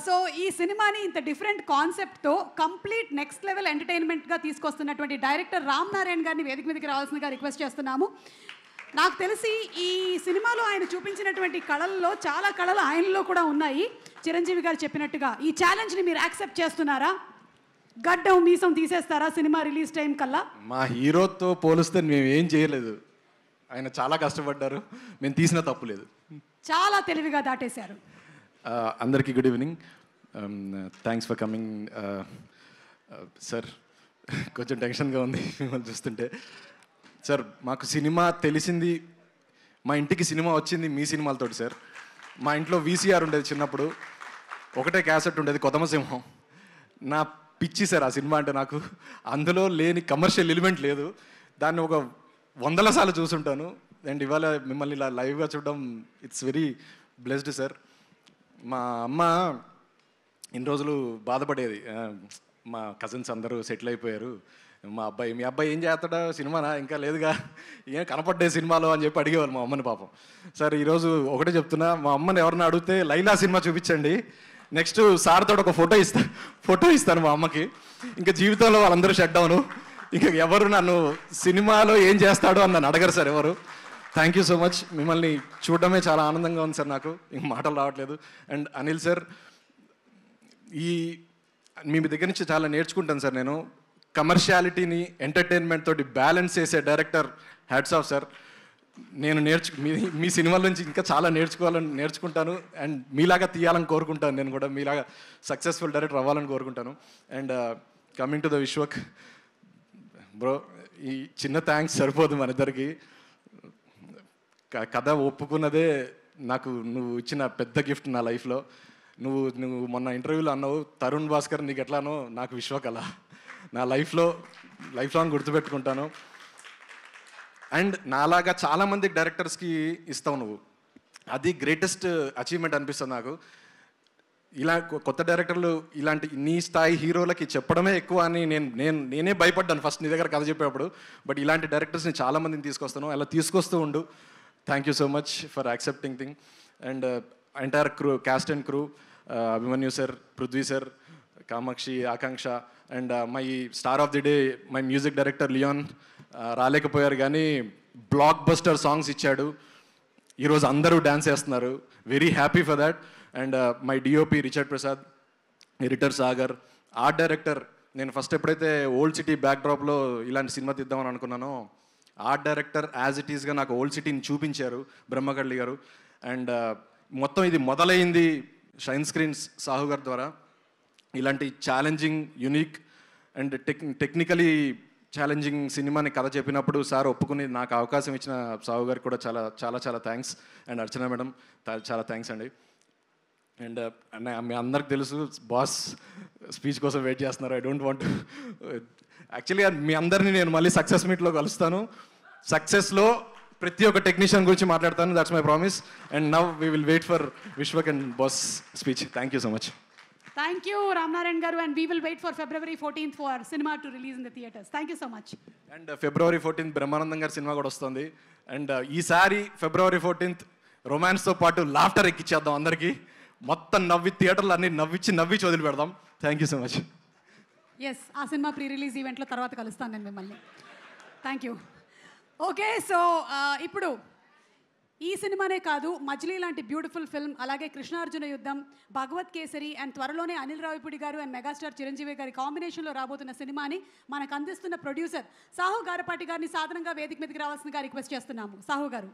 So ఈ సినిమాని ఇంత డిఫరెంట్ కాన్సెప్ట్తో కంప్లీట్ నెక్స్ట్ లెవెల్ ఎంటర్టైన్మెంట్గా తీసుకొస్తున్నటువంటి డైరెక్టర్ రామ్ నారాయణ్ గారిని వేదిక మీదకి రావాల్సిందిగా రిక్వెస్ట్ చేస్తున్నాము. నాకు తెలిసి ఈ సినిమాలో ఆయన చూపించినటువంటి కళల్లో చాలా కళలు ఆయనలో కూడా ఉన్నాయి. చిరంజీవి గారు చెప్పినట్టుగా ఈ ఛాలెంజ్ని మీరు యాక్సెప్ట్ చేస్తున్నారా? గడ్డం మీసం తీసేస్తారా సినిమా రిలీజ్ టైం కల్లా? మా హీరోతో పోలిస్తే మేము ఏం చేయలేదు. ఆయన చాలా కష్టపడ్డారు, మేము తీసిన తప్పు లేదు. చాలా తెలివిగా దాటేశారు. అందరికీ good evening. Thanks for coming. Sir కొంచెం టెన్షన్గా ఉంది మిమ్మల్ని చూస్తుంటే. సార్ మాకు సినిమా తెలిసింది, మా ఇంటికి సినిమా వచ్చింది మీ సినిమాలతోటి సార్. మా ఇంట్లో వీసీఆర్ ఉండేది చిన్నప్పుడు, ఒకటే క్యాసెట్ ఉండేది కొదమసింహం. నా పిచ్చి సార్ ఆ సినిమా అంటే నాకు. అందులో లేని కమర్షియల్ ఎలిమెంట్ లేదు. దాన్ని ఒక 100 సార్లు చూసుంటాను. అండ్ ఇవాళ మిమ్మల్ని ఇలా లైవ్గా చూడడం ఇట్స్ వెరీ బ్లెస్డ్ సార్. మా అమ్మ ఇన్ని రోజులు బాధపడేది, మా కజిన్స్ అందరూ సెటిల్ అయిపోయారు, మీ అబ్బాయి ఏం చేస్తాడా సినిమానా, ఇంకా లేదుగా, ఏం కనపడ్డే సినిమాలో అని చెప్పి అడిగేవాళ్ళు మా అమ్మని పాపం. సార్ ఈరోజు ఒకటే చెప్తున్నా, మా అమ్మని ఎవరిని అడిగితే లైలా సినిమా చూపించండి, నెక్స్ట్ సార్తో ఒక ఫోటో ఇస్తాను మా అమ్మకి. ఇంకా జీవితంలో వాళ్ళందరూ షట్ డౌను, ఇంకా ఎవరు నన్ను సినిమాలో ఏం చేస్తాడో అని నన్ను అడగరు సార్ ఎవరు. Thank you so much. మిమ్మల్ని చూడడమే చాలా ఆనందంగా ఉంది సార్, నాకు ఇంక మాటలు రావట్లేదు. అండ్ అనిల్ సార్, మీ దగ్గర నుంచి చాలా నేర్చుకుంటాను సార్ నేను. కమర్షియాలిటీని ఎంటర్టైన్మెంట్ తోటి బ్యాలెన్స్ చేసే డైరెక్టర్, హ్యాట్స్ ఆఫ్ సార్. నేను మీ సినిమాల నుంచి ఇంకా చాలా నేర్చుకుంటాను. అండ్ మీలాగా తీయాలని కోరుకుంటాను, నేను కూడా మీలాగా సక్సెస్ఫుల్ డైరెక్టర్ అవ్వాలని కోరుకుంటాను. And coming to the Vishwak bro, ఈ చిన్న థ్యాంక్స్ సరిపోదు మన ఇద్దరికి. కథ ఒప్పుకున్నదే నాకు నువ్వు ఇచ్చిన పెద్ద గిఫ్ట్ నా లైఫ్లో. నువ్వు మొన్న ఇంటర్వ్యూలో అన్నావు, తరుణ్ భాస్కర్ నీకు ఎట్లానో నాకు విశ్వకళ నా లైఫ్ లాంగ్ గుర్తుపెట్టుకుంటాను. అండ్ నాలాగా చాలామంది డైరెక్టర్స్కి ఇస్తావు నువ్వు, అది గ్రేటెస్ట్ అచీవ్మెంట్ అనిపిస్తుంది నాకు. ఇలా కొత్త డైరెక్టర్లు ఇలాంటి నీ స్థాయి హీరోలకి చెప్పడమే ఎక్కువ అని నేనే భయపడ్డాను ఫస్ట్ నీ దగ్గర కథ చెప్పేటప్పుడు. బట్ ఇలాంటి డైరెక్టర్స్ని చాలామందిని తీసుకొస్తాను, అలా తీసుకొస్తూ ఉండు. Thank you so much for accepting thing. And entire crew, cast and crew, Abhimanyu sir, Prithvi sir, Kamakshi, Akanksha, and my star of the day my music director Leon రాలేకపోయారు కానీ బ్లాక్ బస్టర్ సాంగ్స్ ఇచ్చాడు. ఈరోజు అందరూ డ్యాన్స్ చేస్తున్నారు, very happy for that. And my DOP Richard Prasad, editor Sagar, art director. నేను first ఎప్పుడైతే old city బ్యాక్డ్రాప్లో ఇలాంటి cinema తీద్దామని అనుకున్నానో, ఆర్ట్ డైరెక్టర్ యాజ్ ఇట్ ఈస్గా నాకు ఓల్డ్ సిటీని చూపించారు బ్రహ్మకళ్ళి గారు. అండ్ మొత్తం ఇది మొదలైంది షైన్ స్క్రీన్స్ సాహు గారి ద్వారా. ఇలాంటి challenging, unique and technically challenging సినిమాని కథ చెప్పినప్పుడు సార్ ఒప్పుకుని నాకు అవకాశం ఇచ్చిన సాహు గారికి కూడా చాలా చాలా చాలా థ్యాంక్స్. అండ్ అర్చన మేడం చాలా థ్యాంక్స్ అండి. అండ్ మీ అందరికి తెలుసు బాస్ స్పీచ్ కోసం వెయిట్ చేస్తున్నారు. ఐ డోంట్ వాంట్ యాక్చువల్లీ మీ అందరినీ నేను మళ్ళీ సక్సెస్ మీట్లో కలుస్తాను. సక్సెస్లో ప్రతి ఒక్క టెక్నీషియన్ గురించి మాట్లాడతాను, that's my promise. And now we will wait for Vishwak and boss speech. Thank you so much. Thank you, Ram Narayan garu, and we will wait for February 14th for cinema to release in the theatres. Thank you so much. And February 14th Brahmanandam గారి cinema కూడా వస్తుంది. And ఈసారి February 14th రొమాన్స్తో పాటు laughter ఎక్కిచ్చేద్దాం అందరికీ. మొత్తం థియేటర్లు అన్ని నవ్వి వదిలి పెడదాం. Thank you so much. Yes, ఆ సినిమా ప్రీ రిలీజ్ ఈవెంట్లో తర్వాత కలుస్తాను నేను మిమ్మల్ని. Thank you. ఓకే, సో ఇప్పుడు ఈ సినిమానే కాదు, మజిలీ లాంటి బ్యూటిఫుల్ ఫిల్మ్, అలాగే కృష్ణార్జున యుద్ధం, భగవత్ కేసరి, అండ్ త్వరలోనే అనిల్ రావిపూడి గారు అండ్ మెగాస్టార్ చిరంజీవి గారి కాంబినేషన్లో రాబోతున్న సినిమాని మనకు అందిస్తున్న ప్రొడ్యూసర్ సాహు గారపాటి గారిని సాధారణంగా వేదిక మీదకి రావాల్సిందిగా రిక్వెస్ట్ చేస్తున్నాము. సాహు గారు.